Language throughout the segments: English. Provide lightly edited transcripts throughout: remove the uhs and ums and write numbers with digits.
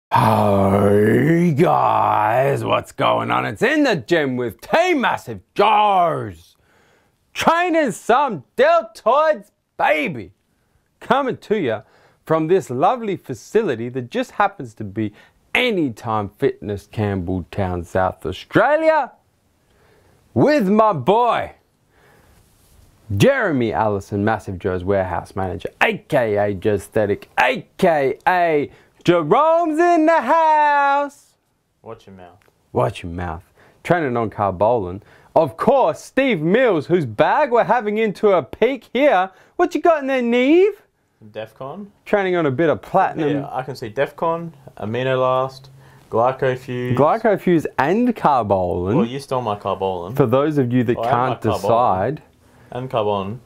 Hey guys, what's going on? It's in the gym with Team MassiveJoes. Training some deltoids, baby. Coming to you from this lovely facility that just happens to be Anytime Fitness, Campbelltown, South Australia. With my boy, Jeremy Allison, MassiveJoes warehouse manager, aka Joesthetic, aka Jerome's in the house. Watch your mouth. Watch your mouth. Training on carbolin. Of course, Steve Mills, whose bag we're having into a peak here. What you got in there, Neve? Defcon. Training on a bit of platinum. Yeah, I can see Defcon, Aminolast, Glycofuse. Glycofuse and carbolin. Well, you stole my carbolin. For those of you that can't decide. And carbon.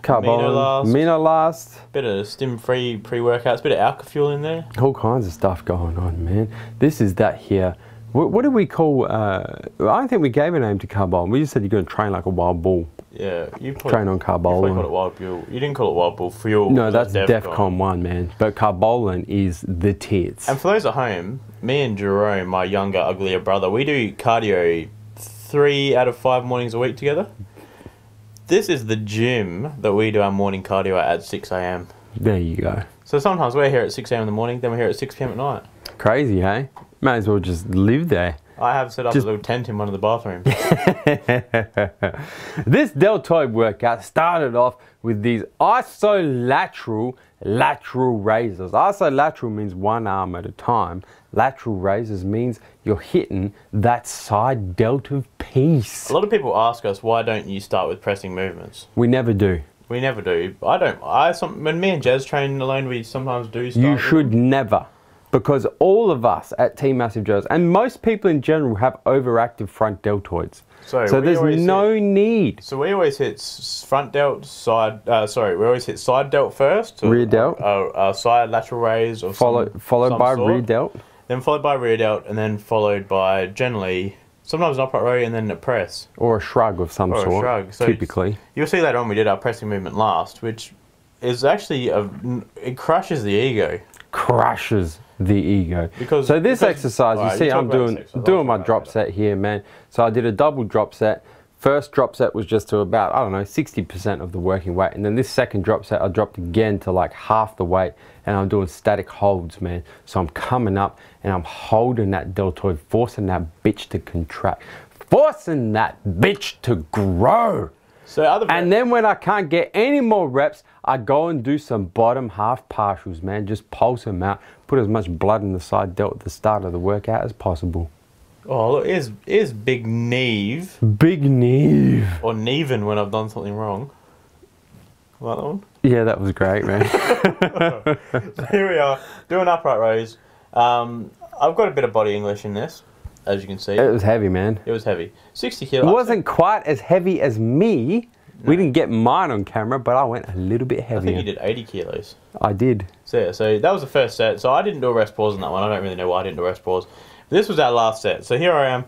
Carbolin, Aminolast. Bit of stim-free pre-workouts, bit of alka-fuel in there. All kinds of stuff going on, man. This is that here. What do we call, I don't think we gave a name to carbolin. We just said you're going to train like a wild bull. Yeah, you probably, train on carbolin. You called it wild bull. You didn't call it wild bull fuel. No, that's Defcon 1, man. But carbolin is the tits. And for those at home, me and Jerome, my younger, uglier brother, we do cardio 3 out of 5 mornings a week together. This is the gym that we do our morning cardio at 6 AM. There you go. So sometimes we're here at 6 AM in the morning, then we're here at 6 PM at night. Crazy, hey? Might as well just live there. I have set up a little tent in one of the bathrooms. This deltoid workout started off with these isolateral lateral raises. Isolateral means one arm at a time. Lateral raises means you're hitting that side delta piece. A lot of people ask us, why don't you start with pressing movements? We never do. We never do. When me and Jez train alone, we sometimes do start. You should never. Because all of us at Team MassiveJoes and most people in general have overactive front deltoids. So there's no need. So we always hit front delt, side. We always hit side delt first. Rear delt. Side lateral raise. Or followed by rear delt. Then followed by rear delt, and then followed by generally sometimes an upright row and then a press. Or a shrug of some sort. Or a shrug. So typically. You'll see later on we did our pressing movement last, which is actually it crushes the ego. Crushes the ego. So this exercise, you see I'm doing my drop set here, man. So I did a double drop set. First drop set was just to about, I don't know, 60% of the working weight. And then this second drop set, I dropped again to like half the weight. And I'm doing static holds, man. So I'm coming up and I'm holding that deltoid, forcing that bitch to contract. Forcing that bitch to grow. And then when I can't get any more reps, I go and do some bottom half partials, man. Just pulse them out. Put as much blood in the side delt at the start of the workout as possible. Oh, look, here's Big Neve. Big Neve. Or Neven when I've done something wrong. Like that one? Yeah, that was great, man. So here we are, doing upright rows. I've got a bit of body English in this, as you can see. It was heavy, man. It was heavy. 60 kilos. It wasn't quite as heavy as me. No. We didn't get mine on camera, but I went a little bit heavier. I think you did 80 kilos. I did. So yeah, so that was the first set. So I didn't do a rest pause on that one. I don't really know why I didn't do a rest pause. But this was our last set. So here I am.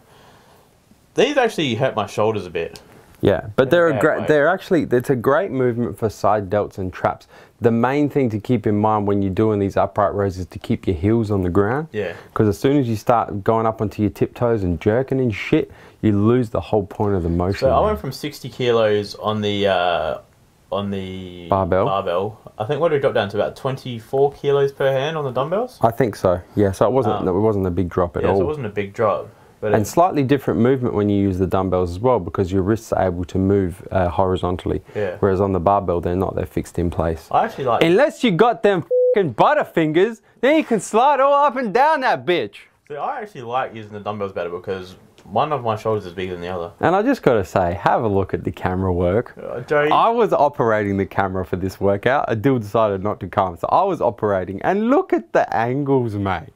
These actually hurt my shoulders a bit. Yeah, but it's a great movement for side delts and traps. The main thing to keep in mind when you're doing these upright rows is to keep your heels on the ground. Yeah. Because as soon as you start going up onto your tiptoes and jerking and shit, you lose the whole point of the motion. So I went from 60 kilos on the barbell. I think what did we drop down to about 24 kilos per hand on the dumbbells? I think so. Yeah. So it wasn't a big drop at all. Yeah, so it wasn't a big drop. But and slightly different movement when you use the dumbbells as well, because your wrists are able to move horizontally. Yeah. Whereas on the barbell, they're not. They're fixed in place. I actually like. Unless you got them fucking butterfingers, then you can slide all up and down that bitch. See, I actually like using the dumbbells better because one of my shoulders is bigger than the other. And I just got to say, have a look at the camera work. I was operating the camera for this workout. Adil decided not to come, so I was operating. And look at the angles, mate.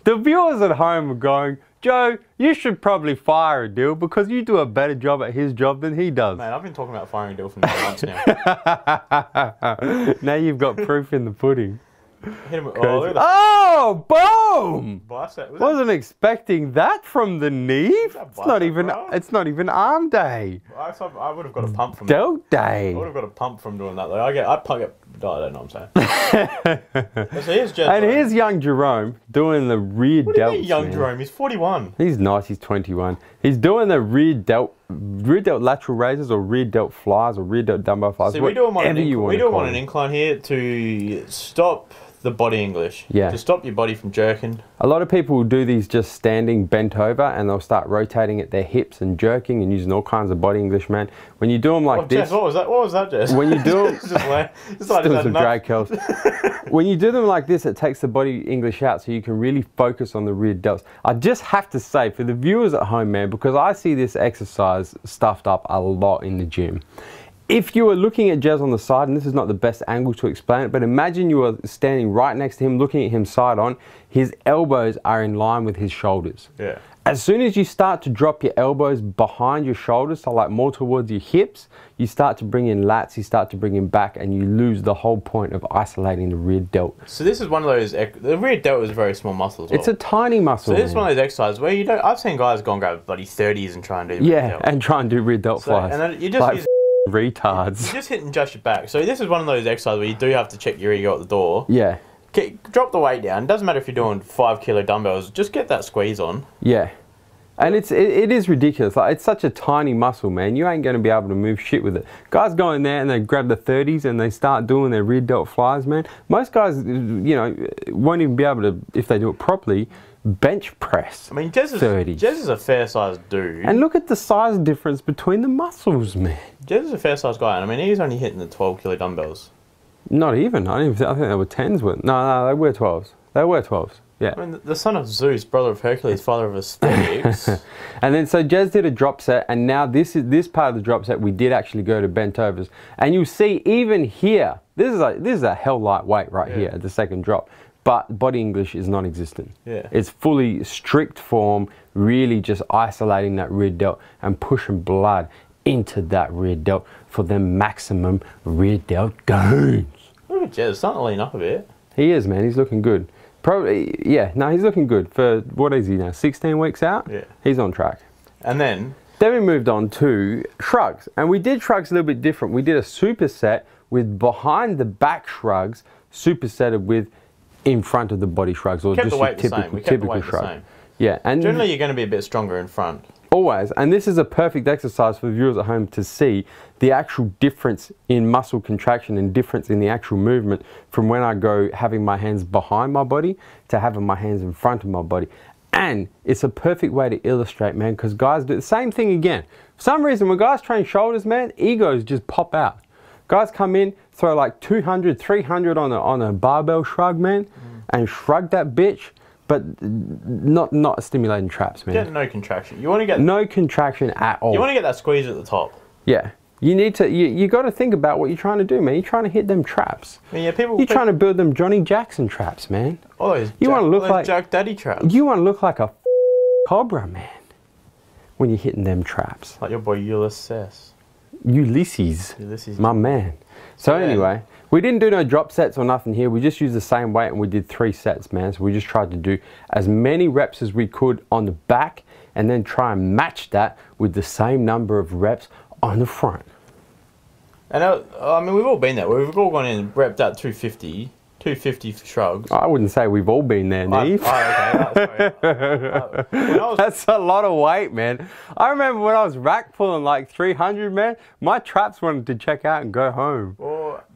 The viewers at home are going, Joe, you should probably fire Adil because you do a better job at his job than he does. Man, I've been talking about firing Adil for 9 months now. Now you've got proof in the pudding. Hit him. Oh, boom! Bicep. Wasn't expecting that from the Neve. It's not even arm day. I would have got a pump from Delt day. I would have got a pump from doing that though. I'd pump it. I don't know what I'm saying. So here's and here's young Jerome doing the rear what do delts. You mean young Jerome? He's 41. He's nice. He's 21. He's doing the rear delt lateral raises or rear delt flies or rear delt dumbbell flies. See, we do them on an incline here to stop the body English. Yeah. To stop your body from jerking. A lot of people will do these just standing bent over and they'll start rotating at their hips and jerking and using all kinds of body English, man. When you do them like this... Jess, what was that, Jess? When you do them... Still some drag curls. When you do them like this, it takes the body English out so you can really focus on the rear delts. I just have to say, for the viewers at home, man, because I see this exercise stuffed up a lot in the gym. If you were looking at Jez on the side, and this is not the best angle to explain it, but imagine you are standing right next to him, looking at him side on, his elbows are in line with his shoulders. Yeah. As soon as you start to drop your elbows behind your shoulders, so like more towards your hips, you start to bring in lats, you start to bring in back, and you lose the whole point of isolating the rear delt. So this is one of those, the rear delt is a very small muscle as well. It's a tiny muscle. So this is one of those exercises where you don't, I've seen guys go and grab bloody 30s and try and do rear delt. And try and do rear delt flies. And then you just like retards. You're just hitting just your back. So this is one of those exercises where you do have to check your ego at the door. Yeah. Drop the weight down. Doesn't matter if you're doing 5 kilo dumbbells. Just get that squeeze on. Yeah. And it is ridiculous. Like, it's such a tiny muscle, man. You ain't going to be able to move shit with it. Guys go in there and they grab the 30s and they start doing their rear delt flies, man. Most guys, you know, won't even be able to, if they do it properly, bench press. I mean, Jez is a fair sized dude. And look at the size difference between the muscles, man. Jez is a fair sized guy, and I mean, he's only hitting the 12 kilo dumbbells. Not even. I think they were 10s. No, they were 12s. They were 12s. Yeah. I mean, the son of Zeus, brother of Hercules, father of aesthetics. And then so Jez did a drop set, and now this part of the drop set we did actually go to bent overs, and you see even here, this is a hell light weight right here at the second drop. But body English is non-existent. Yeah. It's fully strict form, really just isolating that rear delt and pushing blood into that rear delt for the maximum rear delt gains. Look at Jez, starting to lean up a bit. He is, man. He's looking good. Probably, yeah. No, he's looking good. For what is he now? 16 weeks out. Yeah. He's on track. And then we moved on to shrugs, and we did shrugs a little bit different. We did a superset with behind the back shrugs, supersetted with in front of the body shrugs, or just your typical shrug. Yeah, and generally you're going to be a bit stronger in front. Always, and this is a perfect exercise for the viewers at home to see the actual difference in muscle contraction and difference in the actual movement from when I go having my hands behind my body to having my hands in front of my body. And it's a perfect way to illustrate, man, because guys do the same thing again. For some reason, when guys train shoulders, man, egos just pop out. Guys come in, throw like 200, 300 on a barbell shrug, man, and shrug that bitch, but not stimulating traps, man. Get no contraction. You want to get no contraction at all. You want to get that squeeze at the top. Yeah. You need to. You got to think about what you're trying to do, man. You're trying to hit them traps. I mean, yeah, you're trying to build them Johnny Jackson traps, man. All those you want to look like Jack Daddy traps. You want to look like a cobra, man, when you're hitting them traps. Like your boy Ulysses. Ulysses, my man. So anyway, we didn't do no drop sets or nothing here. We just used the same weight and we did 3 sets, man. So we just tried to do as many reps as we could on the back and then try and match that with the same number of reps on the front. And I mean, we've all been there. We've all gone in and repped out 250 for shrugs. I wouldn't say we've all been there, Neve. Okay. That's a lot of weight, man. I remember when I was rack pulling like 300, man, my traps wanted to check out and go home.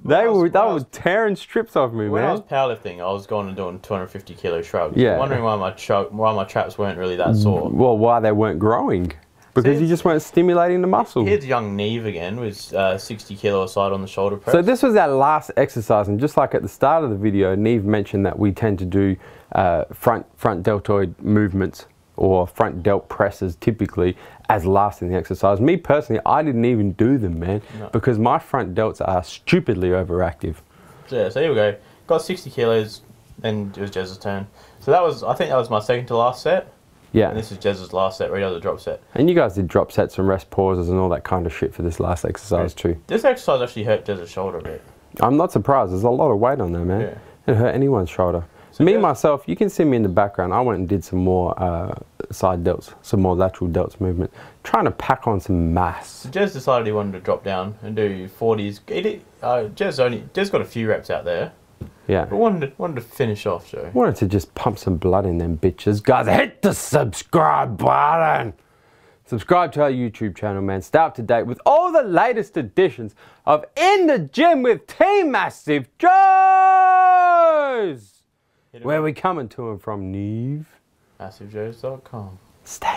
They were tearing strips off me, man. When I was powerlifting, I was going and doing 250 kilo shrugs. Yeah. Wondering why my traps weren't really that sore. Well, why they weren't growing. Because you just weren't stimulating the muscle. Here's young Neve again with 60 kilo aside on the shoulder press. So this was our last exercise, and just like at the start of the video, Neve mentioned that we tend to do front deltoid movements or front delt presses typically as last in the exercise. Me personally, I didn't even do them, man, because my front delts are stupidly overactive. So yeah, so here we go. Got 60 kilos, and it was Jez's turn. So I think that was my second to last set. Yeah. And this is Jez's last set, right out of the drop set. And you guys did drop sets and rest pauses and all that kind of shit for this last exercise too. This exercise actually hurt Jez's shoulder a bit. I'm not surprised. There's a lot of weight on there, man. Yeah. It hurt anyone's shoulder. So me, myself, you can see me in the background. I went and did some more side delts, some more lateral delts movement, trying to pack on some mass. So Jez decided he wanted to drop down and do 40s. Jez got a few reps out there. Yeah. But wanted to finish off, Joe. Wanted to just pump some blood in them bitches. Guys, hit the subscribe button. Subscribe to our YouTube channel, man. Stay up to date with all the latest editions of In the Gym with Team Massive Joes. Where are we coming to and from, Neve? MassiveJoes.com. Stay